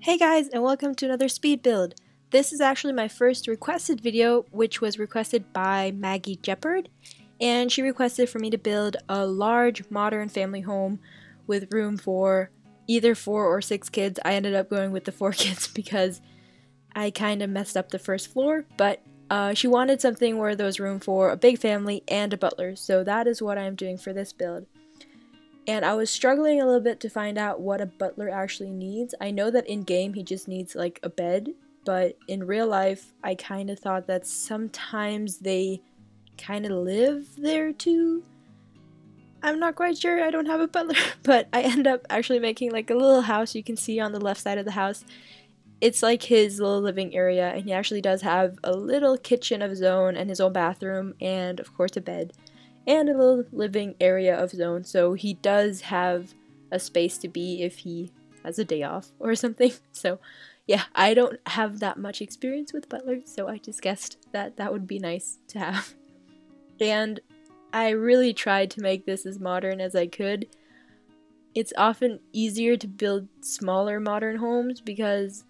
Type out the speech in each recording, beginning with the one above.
Hey guys, and welcome to another speed build. This is actually my first requested video, which was requested by Maggie Gepard, and she requested for me to build a large modern family home with room for either 4 or 6 kids. I ended up going with the 4 kids because I kind of messed up the first floor, but she wanted something where there was room for a big family and a butler, so that is what I'm doing for this build. And I was struggling a little bit to find out what a butler actually needs. I know that in game he just needs like a bed, but in real life I kind of thought that sometimes they kind of live there too. I'm not quite sure, I don't have a butler, but I end up actually making like a little house you can see on the left side of the house. It's like his little living area, and he actually does have a little kitchen of his own and his own bathroom and of course a bed. And a little living area of his own, so he does have a space to be if he has a day off or something. So yeah, I don't have that much experience with butlers, so I just guessed that that would be nice to have. And I really tried to make this as modern as I could. It's often easier to build smaller modern homes because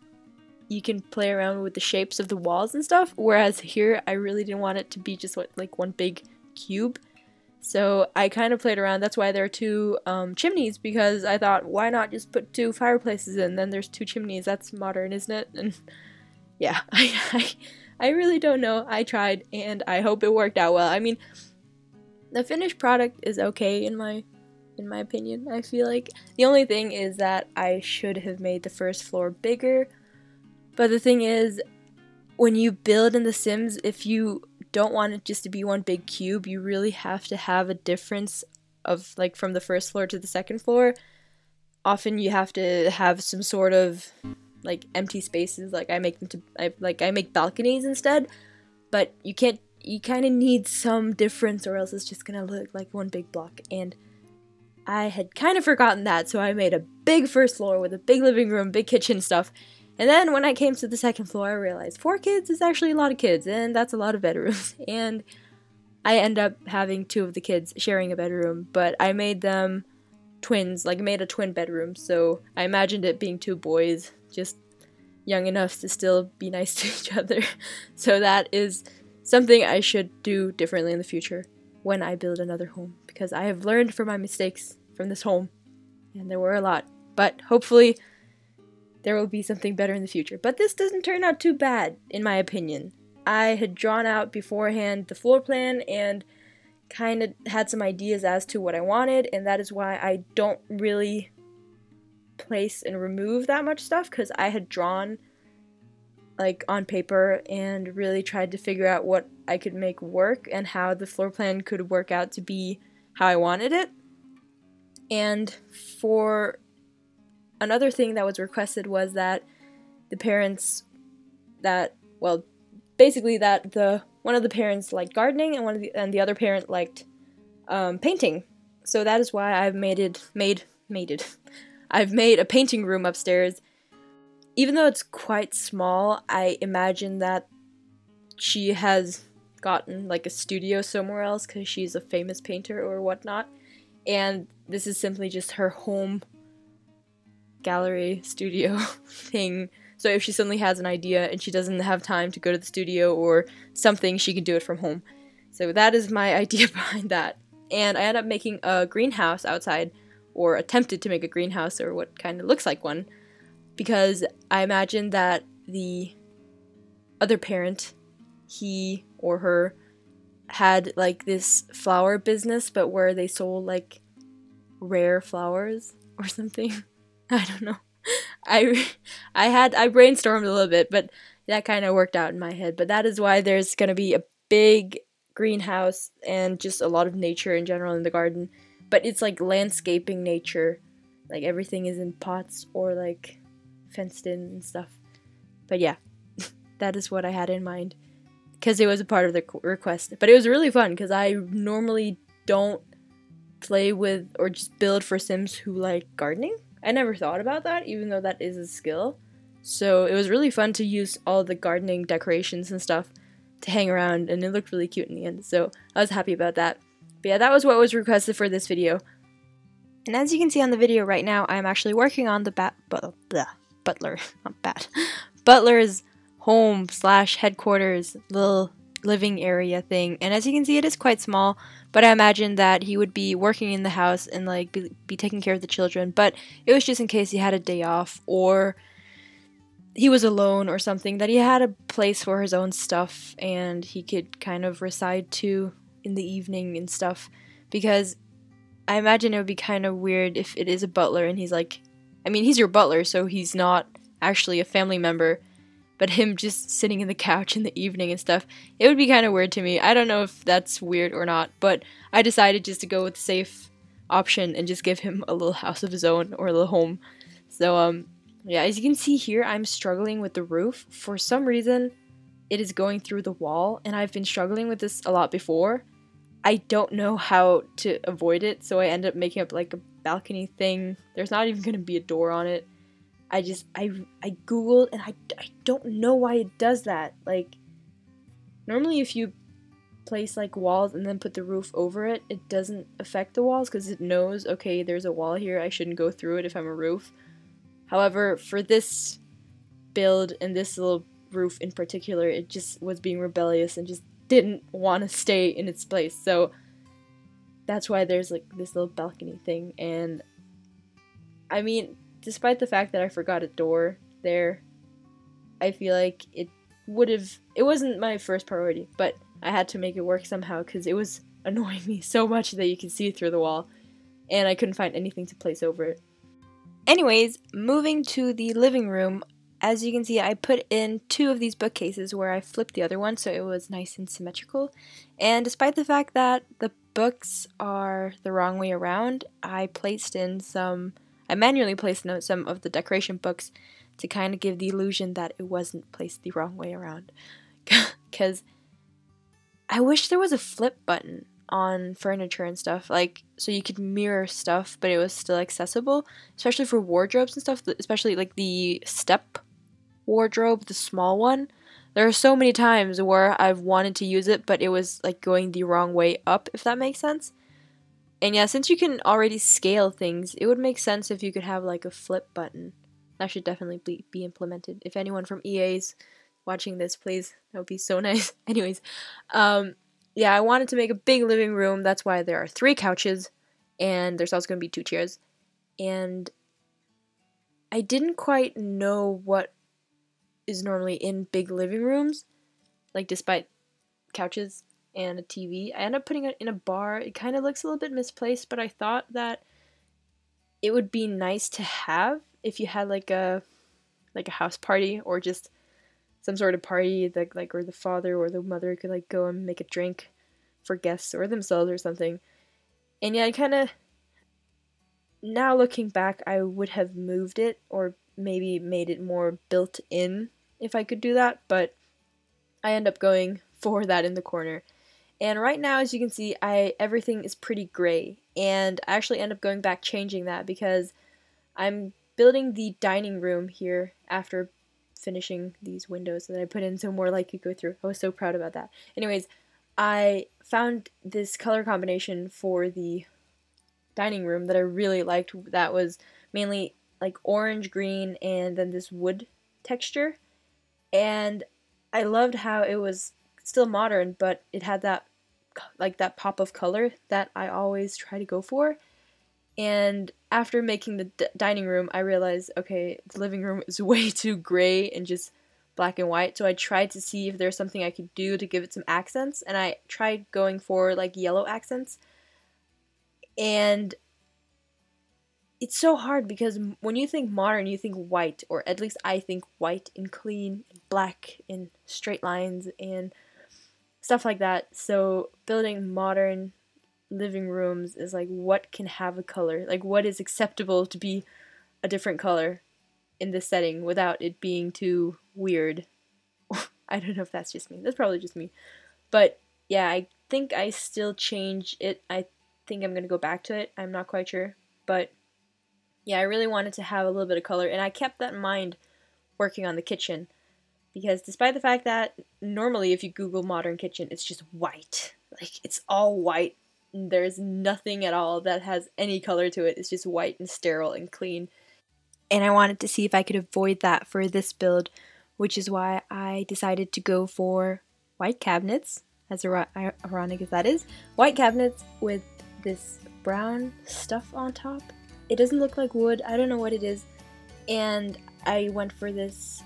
you can play around with the shapes of the walls and stuff, whereas here I really didn't want it to be just like one big cube. So I kind of played around. That's why there are 2 chimneys, because I thought, why not just put 2 fireplaces in? Then there's 2 chimneys. That's modern, isn't it? And yeah, I really don't know. I tried, and I hope it worked out well. I mean, the finished product is okay in my opinion. I feel like the only thing is that I should have made the first floor bigger. But the thing is, when you build in The Sims, if you don't want it just to be one big cube, you really have to have a difference of like from the first floor to the second floor. Often you have to have some sort of like empty spaces, like I make balconies instead, but you kind of need some difference or else it's just gonna look like one big block, and I had kind of forgotten that, so I made a big first floor with a big living room, big kitchen stuff. And then when I came to the second floor, I realized 4 kids is actually a lot of kids, and that's a lot of bedrooms. And I end up having 2 of the kids sharing a bedroom, but I made them twins, like I made a twin bedroom, so I imagined it being 2 boys, just young enough to still be nice to each other. So that is something I should do differently in the future when I build another home, because I have learned from my mistakes from this home, and there were a lot, but hopefully there will be something better in the future. But this doesn't turn out too bad, in my opinion. I had drawn out beforehand the floor plan and kind of had some ideas as to what I wanted, and that is why I don't really place and remove that much stuff, because I had drawn like on paper and really tried to figure out what I could make work and how the floor plan could work out to be how I wanted it. And for another thing that was requested was that the parents basically one of the parents liked gardening and the other parent liked painting. So that is why I've I've made a painting room upstairs. Even though it's quite small, I imagine that she has gotten like a studio somewhere else because she's a famous painter or whatnot, and this is simply just her home gallery studio thing. So if she suddenly has an idea and she doesn't have time to go to the studio or something, she can do it from home. So that is my idea behind that. And I ended up making a greenhouse outside, or attempted to make a greenhouse, or what kind of looks like one, because I imagined that the other parent, he or her, had like this flower business, but where they sold like rare flowers or something. I don't know. I brainstormed a little bit, but that kind of worked out in my head. But that is why there's going to be a big greenhouse and just a lot of nature in general in the garden. But it's like landscaping nature. Like everything is in pots or like fenced in and stuff. But yeah, that is what I had in mind, because it was a part of the request. But it was really fun because I normally don't play with or just build for Sims who like gardening. I never thought about that, even though that is a skill. So it was really fun to use all the gardening decorations and stuff to hang around, and it looked really cute in the end. So I was happy about that. But yeah, that was what was requested for this video. And as you can see on the video right now, I'm actually working on the butler, not bat, butler's home slash headquarters, little living area thing. And as you can see, it is quite small, but I imagine that he would be working in the house and like be taking care of the children, but it was just in case he had a day off or he was alone or something, that he had a place for his own stuff and he could kind of reside to in the evening and stuff. Because I imagine it would be kind of weird if it is a butler and he's like, I mean, he's your butler, so he's not actually a family member, but him just sitting in the couch in the evening and stuff, it would be kind of weird to me. I don't know if that's weird or not, but I decided just to go with the safe option and just give him a little house of his own, or a little home. So, yeah, as you can see here, I'm struggling with the roof. For some reason, it is going through the wall, and I've been struggling with this a lot before. I don't know how to avoid it, so I end up making up like a balcony thing. There's not even going to be a door on it. I googled, and I don't know why it does that. Like, normally if you place like walls and then put the roof over it, it doesn't affect the walls because it knows, okay, there's a wall here, I shouldn't go through it if I'm a roof. However, for this build and this little roof in particular, it just was being rebellious and just didn't want to stay in its place. So that's why there's like this little balcony thing. And I mean, despite the fact that I forgot a door there, I feel like it wasn't my first priority, but I had to make it work somehow because it was annoying me so much that you can see through the wall and I couldn't find anything to place over it. Anyways, moving to the living room, as you can see, I put in 2 of these bookcases where I flipped the other one so it was nice and symmetrical. And despite the fact that the books are the wrong way around, I manually placed in some of the decoration books to kind of give the illusion that it wasn't placed the wrong way around. Because I wish there was a flip button on furniture and stuff, like, so you could mirror stuff but it was still accessible, especially for wardrobes and stuff, especially like the step wardrobe, the small one. There are so many times where I've wanted to use it but it was like going the wrong way up, if that makes sense. And yeah, since you can already scale things, it would make sense if you could have like a flip button. That should definitely be implemented. If anyone from EA's watching this, please, that would be so nice. Anyways, yeah, I wanted to make a big living room. That's why there are 3 couches, and there's also going to be 2 chairs. And I didn't quite know what is normally in big living rooms, like despite couches and a TV. I ended up putting it in a bar. It kind of looks a little bit misplaced, but I thought that it would be nice to have if you had like a house party or just some sort of party that like, or the father or the mother could like go and make a drink for guests or themselves or something. And yeah, I kind of, now looking back, I would have moved it or maybe made it more built in if I could do that, but I end up going for that in the corner. And right now, as you can see, everything is pretty gray, and I actually end up going back changing that because I'm building the dining room here after finishing these windows that I put in so more light could go through. I was so proud about that. Anyways, I found this color combination for the dining room that I really liked, that was mainly like orange, green, and then this wood texture. And I loved how it was still modern, but it had that like that pop of color that I always try to go for. And after making the dining room, I realized, okay, the living room is way too gray and just black and white. So I tried to see if there's something I could do to give it some accents, and I tried going for like yellow accents. And it's so hard because when you think modern, you think white, or at least I think white and clean and black and straight lines and stuff like that. So building modern living rooms is like, what can have a color? Like, what is acceptable to be a different color in this setting without it being too weird? I don't know if that's just me. That's probably just me. But yeah, I think I still change it. I think I'm going to go back to it. I'm not quite sure. But yeah, I really wanted to have a little bit of color, and I kept that in mind working on the kitchen. Because despite the fact that normally if you Google modern kitchen, it's just white. Like, it's all white. There's nothing at all that has any color to it. It's just white and sterile and clean. and I wanted to see if I could avoid that for this build, which is why I decided to go for white cabinets, as ironic as that is. White cabinets with this brown stuff on top. It doesn't look like wood, I don't know what it is, and I went for this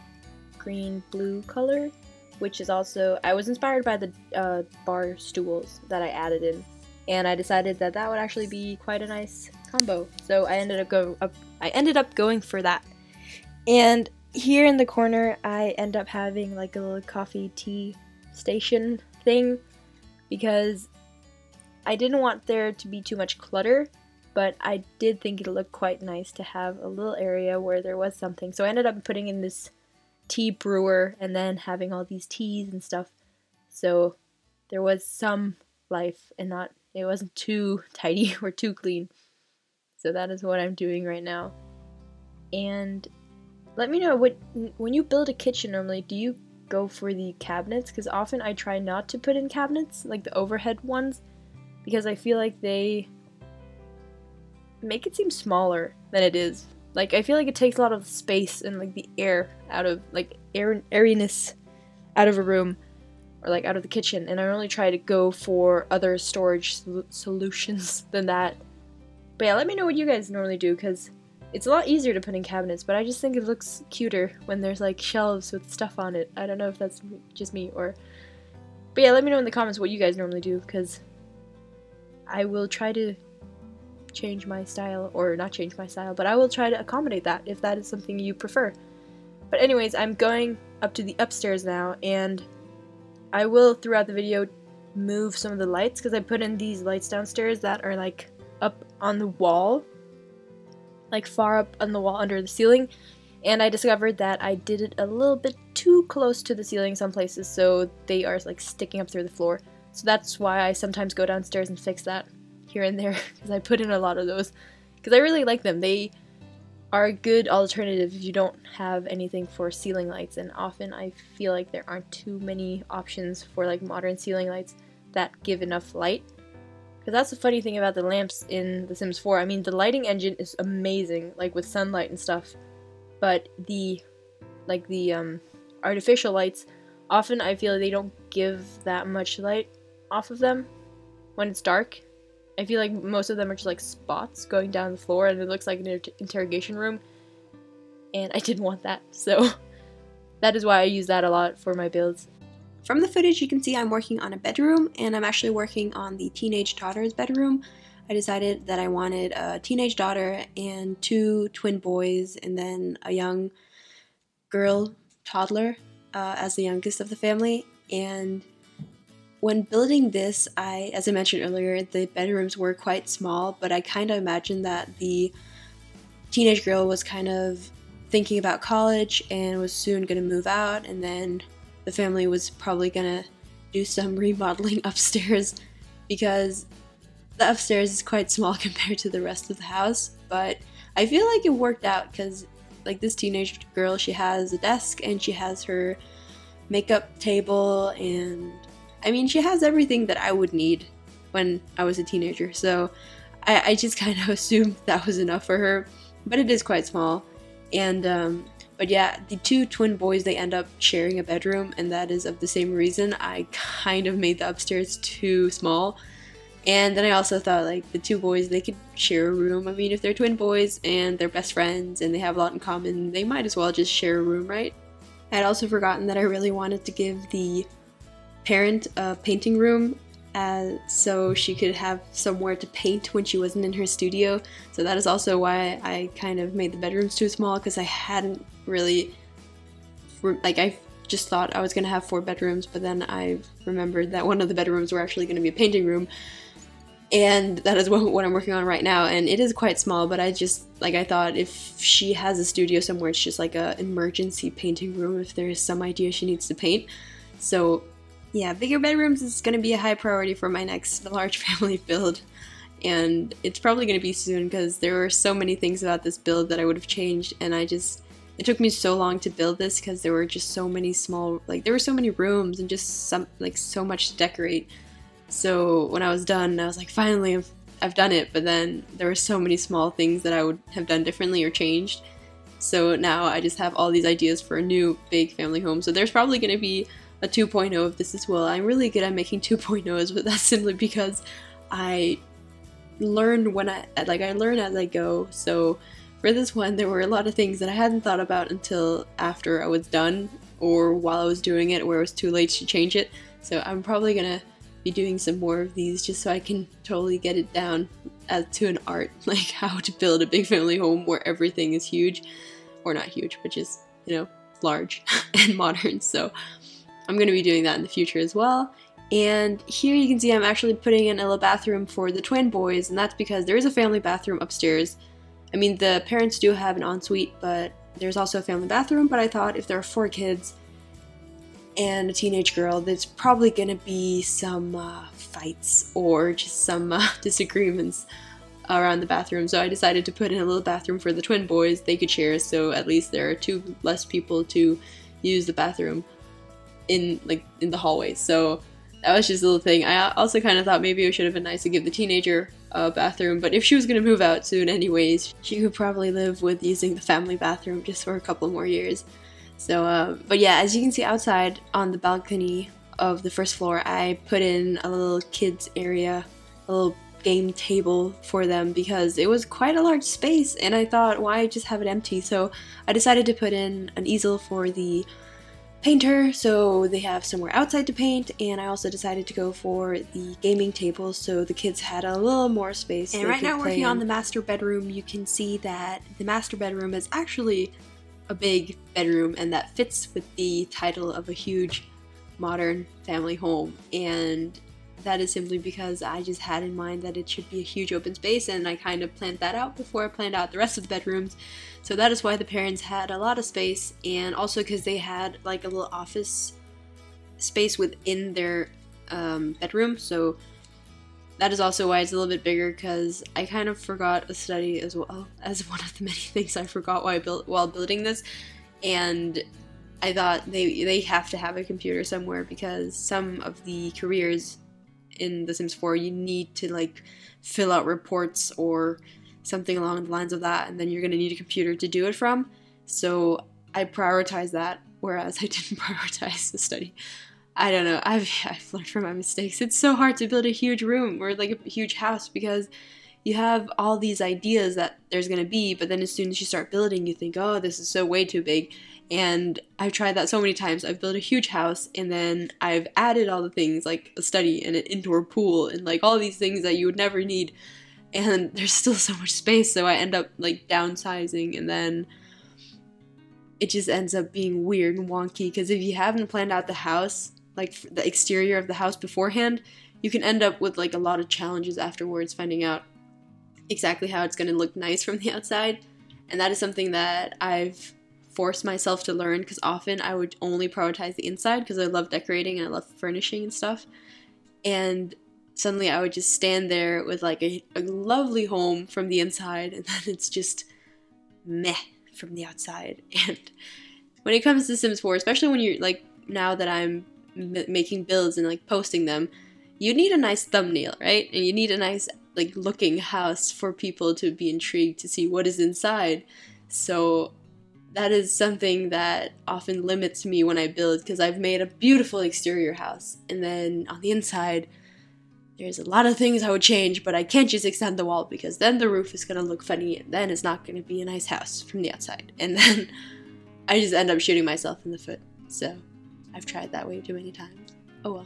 green-blue color, which is also, I was inspired by the bar stools that I added in, and I decided that that would actually be quite a nice combo, so I ended up going for that. And here in the corner I end up having like a little coffee tea station thing, because I didn't want there to be too much clutter, but I did think it looked quite nice to have a little area where there was something. So I ended up putting in this tea brewer and then having all these teas and stuff. So there was some life and it wasn't too tidy or too clean. So that is what I'm doing right now. And let me know when you build a kitchen normally, do you go for the cabinets? Because often I try not to put in cabinets, like the overhead ones, because I feel like they make it seem smaller than it is. Like, I feel like it takes a lot of space and like the air out of, like, airiness out of a room, or like out of the kitchen, and I only try to go for other storage solutions than that. But yeah, let me know what you guys normally do, because it's a lot easier to put in cabinets, but I just think it looks cuter when there's like shelves with stuff on it. I don't know if that's just me or... But yeah, let me know in the comments what you guys normally do, because I will try to change my style, or not change my style, but I will try to accommodate that if that is something you prefer. But anyways, I'm going up to the upstairs now, and I will throughout the video move some of the lights, because I put in these lights downstairs that are like up on the wall, like far up on the wall under the ceiling, and I discovered that I did it a little bit too close to the ceiling some places, so they are like sticking up through the floor. So that's why I sometimes go downstairs and fix that here and there, because I put in a lot of those, because I really like them. They are a good alternative if you don't have anything for ceiling lights, and often I feel like there aren't too many options for like modern ceiling lights that give enough light. Because that's the funny thing about the lamps in The Sims 4. I mean, the lighting engine is amazing, like with sunlight and stuff, but the artificial lights, often I feel like they don't give that much light off of them when it's dark. I feel like most of them are just like spots going down the floor, and it looks like an interrogation room, and I didn't want that, so that is why I use that a lot for my builds. From the footage you can see I'm working on a bedroom, and I'm actually working on the teenage daughter's bedroom. I decided that I wanted a teenage daughter and 2 twin boys, and then a young girl toddler as the youngest of the family. And when building this, as I mentioned earlier, the bedrooms were quite small, but I kind of imagined that the teenage girl was kind of thinking about college and was soon going to move out, and then the family was probably going to do some remodeling upstairs, because the upstairs is quite small compared to the rest of the house. But I feel like it worked out, because like this teenage girl, she has a desk and she has her makeup table, and I mean, she has everything that I would need when I was a teenager, so I just kind of assumed that was enough for her, but it is quite small. And but yeah, the 2 twin boys, they end up sharing a bedroom, and that is of the same reason I kind of made the upstairs too small. And then I also thought, like, the 2 boys, they could share a room. I mean, if they're twin boys and they're best friends and they have a lot in common, they might as well just share a room, right? I had also forgotten that I really wanted to give the parent a painting room, so she could have somewhere to paint when she wasn't in her studio. So that is also why I kind of made the bedrooms too small, because I hadn't really, like, I just thought I was going to have 4 bedrooms, but then I remembered that one of the bedrooms were actually going to be a painting room, and that is what I'm working on right now. And it is quite small, but I thought if she has a studio somewhere, it's just like a emergency painting room if there is some idea she needs to paint. So yeah, bigger bedrooms is going to be a high priority for my next large family build, and it's probably going to be soon, because there were so many things about this build that I would have changed, and it took me so long to build this because there were just so many small, like, there were so many rooms and just so much to decorate. So when I was done, I was like, finally I've done it, but then there were so many small things that I would have done differently or changed. So now I just have all these ideas for a new big family home. So there's probably going to be a 2.0 of this as well. I'm really good at making 2.0s, but that's simply because I learn I learn as I go. So for this one, there were a lot of things that I hadn't thought about until after I was done, or while I was doing it, where it was too late to change it. So I'm probably gonna be doing some more of these just so I can totally get it down as to an art, like how to build a big family home where everything is huge, or not huge, but just, you know, large and modern. So I'm gonna be doing that in the future as well. And here you can see I'm actually putting in a little bathroom for the twin boys, and that's because there is a family bathroom upstairs. I mean, the parents do have an ensuite, but there's also a family bathroom, but I thought if there are 4 kids and a teenage girl, there's probably gonna be some fights or just some disagreements around the bathroom. So I decided to put in a little bathroom for the twin boys. They could share, so at least there are 2 less people to use the bathroom in the hallway. So that was just a little thing. I also kind of thought maybe it should have been nice to give the teenager a bathroom, but if she was going to move out soon anyways, she could probably live with using the family bathroom just for a couple more years. So, but yeah, as you can see outside on the balcony of the first floor, I put in a little kids area, a little game table for them because it was quite a large space, and I thought, why just have it empty? So I decided to put in an easel for the painter, so they have somewhere outside to paint, and I also decided to go for the gaming table so the kids had a little more space. And right now, working on the master bedroom, you can see that the master bedroom is actually a big bedroom, and that fits with the title of a huge modern family home, and that is simply because I just had in mind that it should be a huge open space, and I kind of planned that out before I planned out the rest of the bedrooms. So that is why the parents had a lot of space, and also because they had like a little office space within their bedroom. So that is also why it's a little bit bigger, because I kind of forgot a study as well as one of the many things I forgot while building this, and I thought they have to have a computer somewhere, because some of the careers in The Sims 4 you need to like fill out reports or something along the lines of that, and then you're going to need a computer to do it from. So I prioritized that, whereas I didn't prioritize the study. I don't know, I've learned from my mistakes. It's so hard to build a huge room or like a huge house, because you have all these ideas that there's going to be, but then as soon as you start building, you think, oh, this is so way too big. And I've tried that so many times. I've built a huge house, and then I've added all the things like a study and an indoor pool and like all these things that you would never need, and there's still so much space, so I end up like downsizing, and then it just ends up being weird and wonky, because if you haven't planned out the house, like the exterior of the house beforehand, you can end up with like a lot of challenges afterwards finding out exactly how it's going to look nice from the outside. And that is something that I've forced myself to learn, because often I would only prioritize the inside because I love decorating and I love furnishing and stuff, and suddenly I would just stand there with like a lovely home from the inside, and then it's just meh from the outside. And when it comes to Sims 4, especially when you're like, now that I'm making builds and like posting them, you need a nice thumbnail, right? And you need a nice like looking house for people to be intrigued to see what is inside. So that is something that often limits me when I build, because I've made a beautiful exterior house, and then on the inside there's a lot of things I would change, but I can't just extend the wall, because then the roof is going to look funny, and then it's not going to be a nice house from the outside, and then I just end up shooting myself in the foot. So I've tried that way too many times. Oh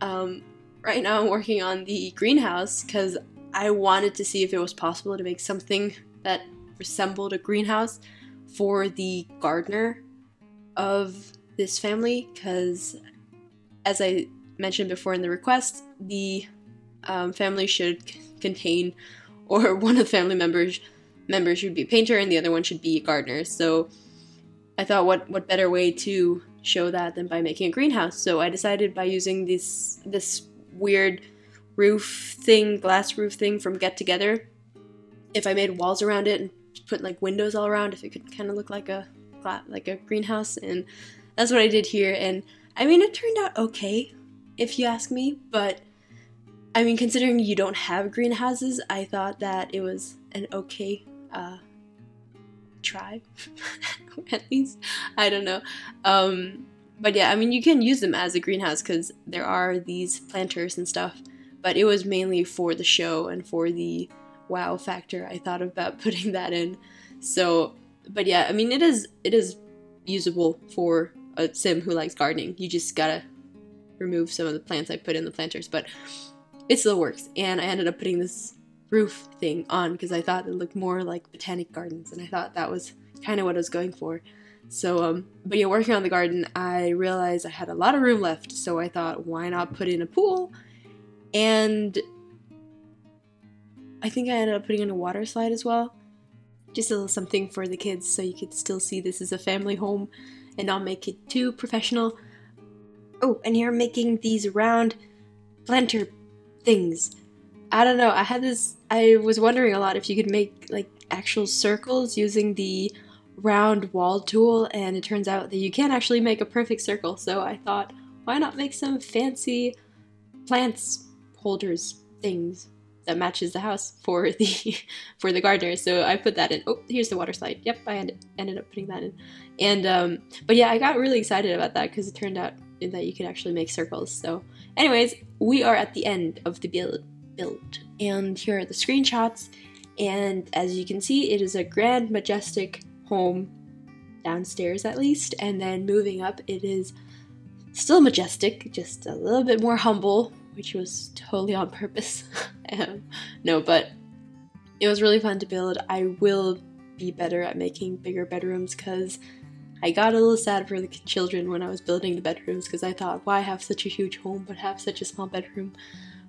well. Right now I'm working on the greenhouse, because I wanted to see if it was possible to make something that resembled a greenhouse for the gardener of this family, because as I mentioned before in the request, the family should contain, or one of the family members should be a painter and the other one should be a gardener. So I thought, what better way to show that than by making a greenhouse? So I decided by using this weird roof thing, glass roof thing from Get Together, if I made walls around it and put like windows all around, if it could kind of look like a greenhouse. And that's what I did here, and I mean, it turned out okay, if you ask me, but I mean, considering you don't have greenhouses, I thought that it was an okay try. At least, I don't know. But yeah, I mean, you can use them as a greenhouse because there are these planters and stuff, but it was mainly for the show and for the wow factor. I thought about putting that in. So, but yeah, I mean, it is usable for a sim who likes gardening. You just gotta remove some of the plants I put in the planters, but it still works. And I ended up putting this roof thing on because I thought it looked more like botanic gardens, and I thought that was kind of what I was going for. So, but yeah, working on the garden, I realized I had a lot of room left, so I thought, why not put in a pool? And I think I ended up putting in a water slide as well. Just a little something for the kids so you could still see this is a family home and not make it too professional. Oh, and here I'm making these round planter things. I don't know, I was wondering a lot if you could make like actual circles using the round wall tool, and it turns out that you can actually make a perfect circle. So I thought, why not make some fancy plants holders things that matches the house for the gardener. So I put that in. Oh, here's the water slide. Yep, I ended up putting that in. And but yeah, I got really excited about that because it turned out that you could actually make circles. So anyways, we are at the end of the build, and here are the screenshots. And as you can see, it is a grand, majestic home downstairs at least, and then moving up it is still majestic, just a little bit more humble, which was totally on purpose. No, but it was really fun to build. I will be better at making bigger bedrooms because I got a little sad for the children when I was building the bedrooms because I thought, why have such a huge home but have such a small bedroom?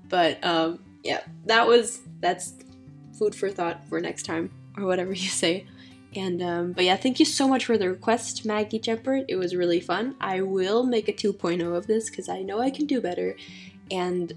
But yeah, that's food for thought for next time, or whatever you say. And but yeah, thank you so much for the request, Maggie Gepard. It was really fun. I will make a 2.0 of this because I know I can do better. And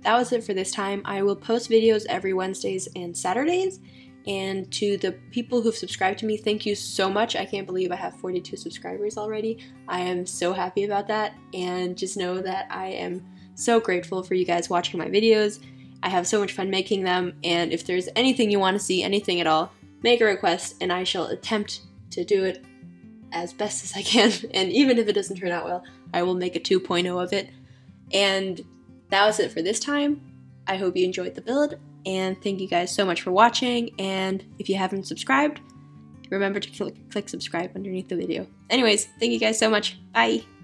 that was it for this time. I will post videos every Wednesdays and Saturdays. And to the people who've subscribed to me, thank you so much. I can't believe I have 42 subscribers already. I am so happy about that. And just know that I am so grateful for you guys watching my videos. I have so much fun making them. And if there's anything you want to see, anything at all, make a request and I shall attempt to do it as best as I can. And even if it doesn't turn out well, I will make a 2.0 of it. And that was it for this time. I hope you enjoyed the build, and thank you guys so much for watching. And if you haven't subscribed, remember to click subscribe underneath the video. Anyways, thank you guys so much. Bye!